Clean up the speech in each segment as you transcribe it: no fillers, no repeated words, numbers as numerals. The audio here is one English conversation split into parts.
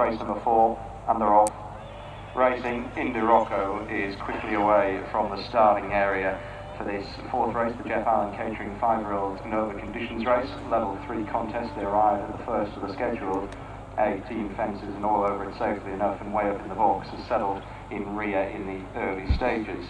Race number 4, and they're off. Racing Indirocco is quickly away from the starting area for this fourth race, the Jeff Allen Catering 5-year-old Nova Conditions race, level 3 contest. They arrived at the first of the scheduled 18 fences and all over it safely enough, and way up in the box has settled in rear in the early stages.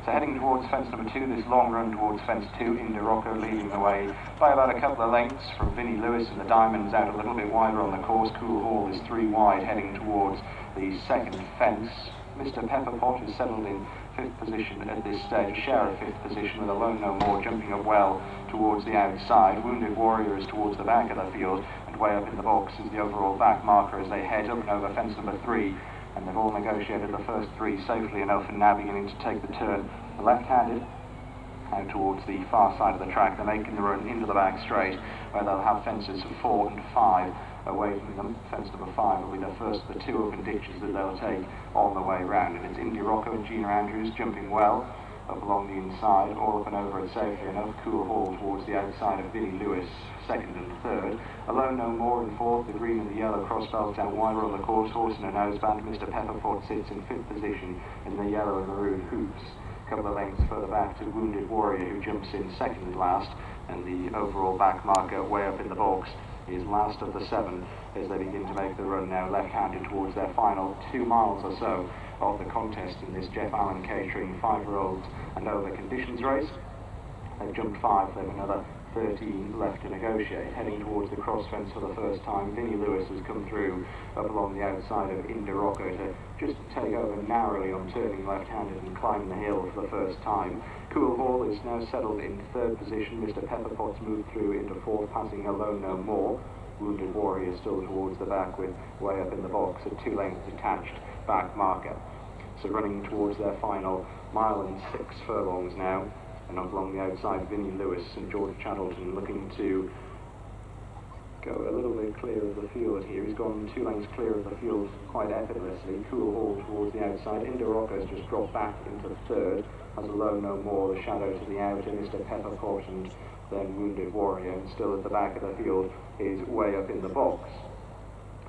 So heading towards fence number 2, this long run towards fence 2, Indirocco leading the way by about a couple of lengths from Vinnie Lewis, and the Diamonds out a little bit wider on the course. Coole Hall is 3 wide heading towards the second fence. Mr. Pepperpot is settled in 5th position at this stage, share of 5th position with Alone No More jumping up well towards the outside. Wounded Warrior is towards the back of the field, and way up in the box is the overall back marker as they head up and over fence number 3. And they've all negotiated the first 3 safely enough and now beginning to take the turn left-handed out towards the far side of the track. They're making the run into the back straight where they'll have fences 4 and 5 away from them. Fence number 5 will be the first of the 2 open ditches that they'll take on the way round. And it's Indirocco and Gina Andrews jumping well up along the inside, all up and over it safely enough. Coole Hall towards the outside of Vinnie Lewis, 2nd and 3rd. Alone No More in 4th, the green and the yellow crossbelts out wider on the course. Horse and a noseband. Mr. Pepperpot sits in 5th position in the yellow and maroon hoops. A couple of lengths further back to Wounded Warrior, who jumps in 2nd last, and the overall back marker way up in the box is last of the 7 as they begin to make the run now left-handed towards their final 2 miles or so of the contest in this Jeff Allen Catering 5-year-olds and over conditions race. They've jumped 5, they've another 13 left to negotiate. Heading towards the cross fence for the first time, Vinnie Lewis has come through up along the outside of Indirocco to just take over narrowly on turning left-handed and climbing the hill for the first time. Coole Hall is now settled in 3rd position. Mr. Pepperpot's moved through into 4th, passing Alone No More. Wounded Warrior still towards the back with way up in the box, a 2 length detached back marker. So running towards their final mile and 6 furlongs now, and up along the outside, Vinnie Lewis and George Chatterton looking to go a little bit clear of the field here. He's gone 2 lengths clear of the field quite effortlessly. Coole Hall towards the outside. Indirocco's just dropped back into 3rd, has Alone No More, the shadow to the outer, Mr. Pepperpot and then Wounded Warrior, and still at the back of the field is way up in the box.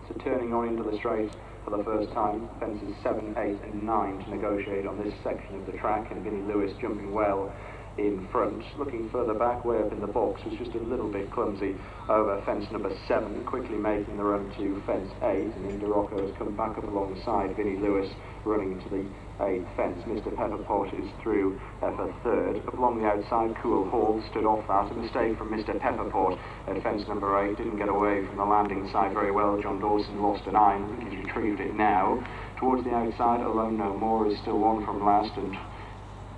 So turning on into the straight for the first time, fences 7, 8 and 9 to negotiate on this section of the track, and Vinnie Lewis jumping well in front. Looking further back, way up in the box, was just a little bit clumsy over fence number 7, quickly making the run to fence 8, and Indirocco has come back up alongside Vinnie Lewis, running to the 8th fence. Mr. Pepperpot is through for 3rd. Up along the outside, Coole Hall stood off that. A mistake from Mr. Pepperpot at fence number 8, didn't get away from the landing side very well. John Dawson lost an eye, I think he's retrieved it now. Towards the outside, Alone No More is still 1 from last, and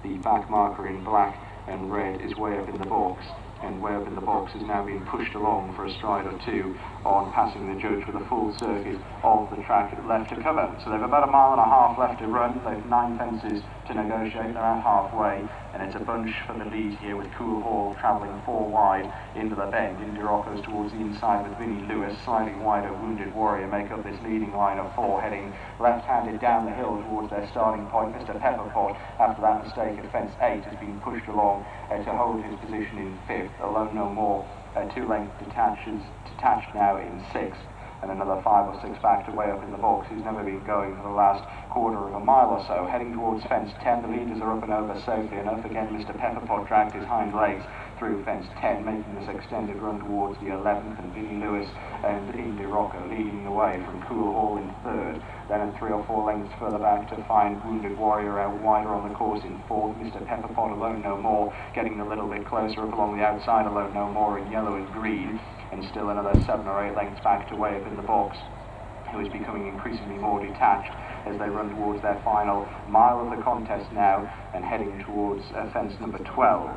the back marker in black and red is way up in the box, and way up in the box is now being pushed along for a stride or 2 on passing the judge with a full circuit of the track left to cover. So they've about 1.5 miles left to run. They've 9 fences to negotiate. They're at halfway, and it's a bunch for the lead here with Coole Hall travelling 4 wide into the bend. Indirocco's towards the inside with Vinnie Lewis, slightly wider. Wounded Warrior make up this leading line of 4, heading left-handed down the hill towards their starting point. Mr. Pepperpot, after that mistake at fence 8, has been pushed along to hold his position in 5th. Alone No More, 2 length detached now in 6th, and another 5 or 6 back to way up in the box. He's never been going for the last quarter of a mile or so. Heading towards fence 10, the leaders are up and over safely enough. Again, Mr. Pepperpot dragged his hind legs through fence 10, making this extended run towards the 11th, and Vinnie Lewis and Indirocco leading the way from Coole Hall in 3rd. Then at 3 or 4 lengths further back to find Wounded Warrior out wider on the course in 4th. Mr. Pepperpot, Alone No More, getting a little bit closer up along the outside. Alone No More in yellow and green, and still another 7 or 8 lengths back to way up in the box, who is becoming increasingly more detached as they run towards their final mile of the contest now, and heading towards fence number 12.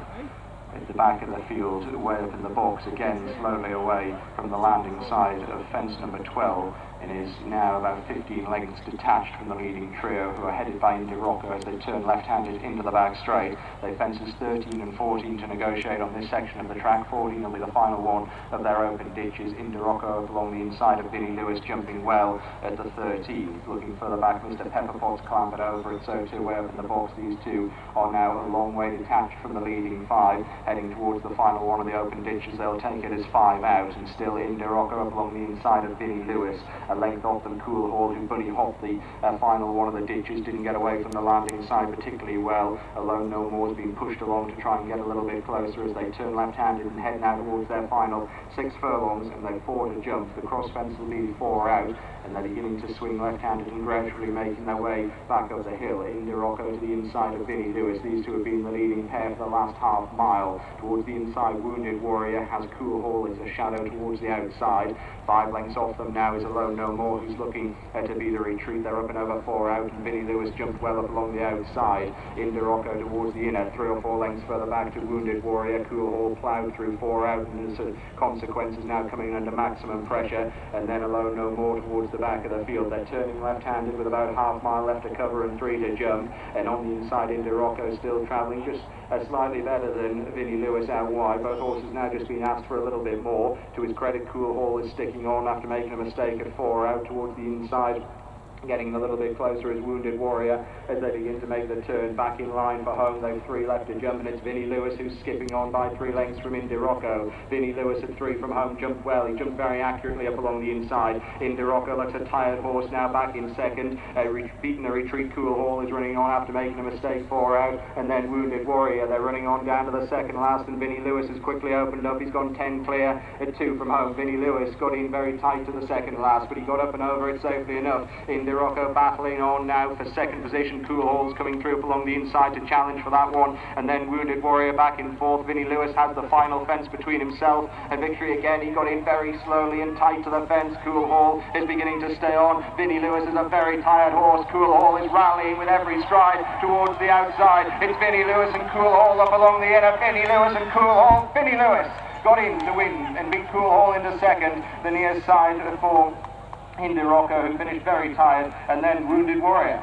At the back of the field, way up in the box, again slowly away from the landing side of fence number 12, and is now about 15 lengths detached from the leading trio, who are headed by Indirocco as they turn left-handed into the back straight. They fences 13 and 14 to negotiate on this section of the track. 14 will be the final one of their open ditches. Indirocco along the inside of Vinnie Lewis, jumping well at the 13th. Looking further back, Mr. Pepperpot's clambered over it, so too way up in the box. These 2 are now a long way detached from the leading 5. heading towards the final one of the open ditches. They'll take it as 5 out, and still Indirocco up along the inside of Vinnie Lewis, a length off them Coole Hall, who bunny hopped the final one of the ditches, didn't get away from the landing side particularly well. Alone No More has been pushed along to try and get a little bit closer as they turn left-handed and head now towards their final 6 furlongs, and they've 4 to jump. The cross fence will be 4 out, and they're beginning to swing left-handed and gradually making their way back up the hill. Indirocco to the inside of Vinnie Lewis. These two have been the leading pair for the last half mile. Towards the inside, Wounded Warrior has Coole Hall as a shadow towards the outside. 5 lengths off them now is Alone No More, who's looking to be the retreat. They're up and over 4 out, and Vinnie Lewis jumped well up along the outside. Indirocco towards the inner, 3 or 4 lengths further back to Wounded Warrior. Coole Hall ploughed through 4 out, and as consequences now coming under maximum pressure, and then Alone No More towards the back of the field. They're turning left-handed with about half mile left to cover and 3 to jump, and on the inside Indirocco still travelling just slightly better than Vinnie Lewis out wide. Both horses now just been asked for a little bit more. To his credit, Coole Hall is sticking on after making a mistake at 4 out towards the inside. Getting a little bit closer is Wounded Warrior as they begin to make the turn back in line for home. They've 3 left to jump, and it's Vinnie Lewis who's skipping on by 3 lengths from Indirocco. Vinnie Lewis at 3 from home jumped well. He jumped very accurately up along the inside. Indirocco looks a tired horse now back in second. Beaten a retreat. Coole Hall is running on after making a mistake 4 out, and then Wounded Warrior. They're running on down to the second last, and Vinnie Lewis has quickly opened up. He's gone 10 clear at 2 from home. Vinnie Lewis got in very tight to the second last, but he got up and over it safely enough. Indirocco battling on now for second position. Coole Hall's coming through up along the inside to challenge for that one, and then Wounded Warrior back in 4th. Vinnie Lewis has the final fence between himself and victory again. He got in very slowly and tight to the fence. Coole Hall is beginning to stay on. Vinnie Lewis is a very tired horse. Coole Hall is rallying with every stride towards the outside. It's Vinnie Lewis and Coole Hall up along the inner. Vinnie Lewis and Coole Hall. Vinnie Lewis got in to win and beat Coole Hall into second. The near side for Indirocco, who finished very tired, and then Wounded Warrior.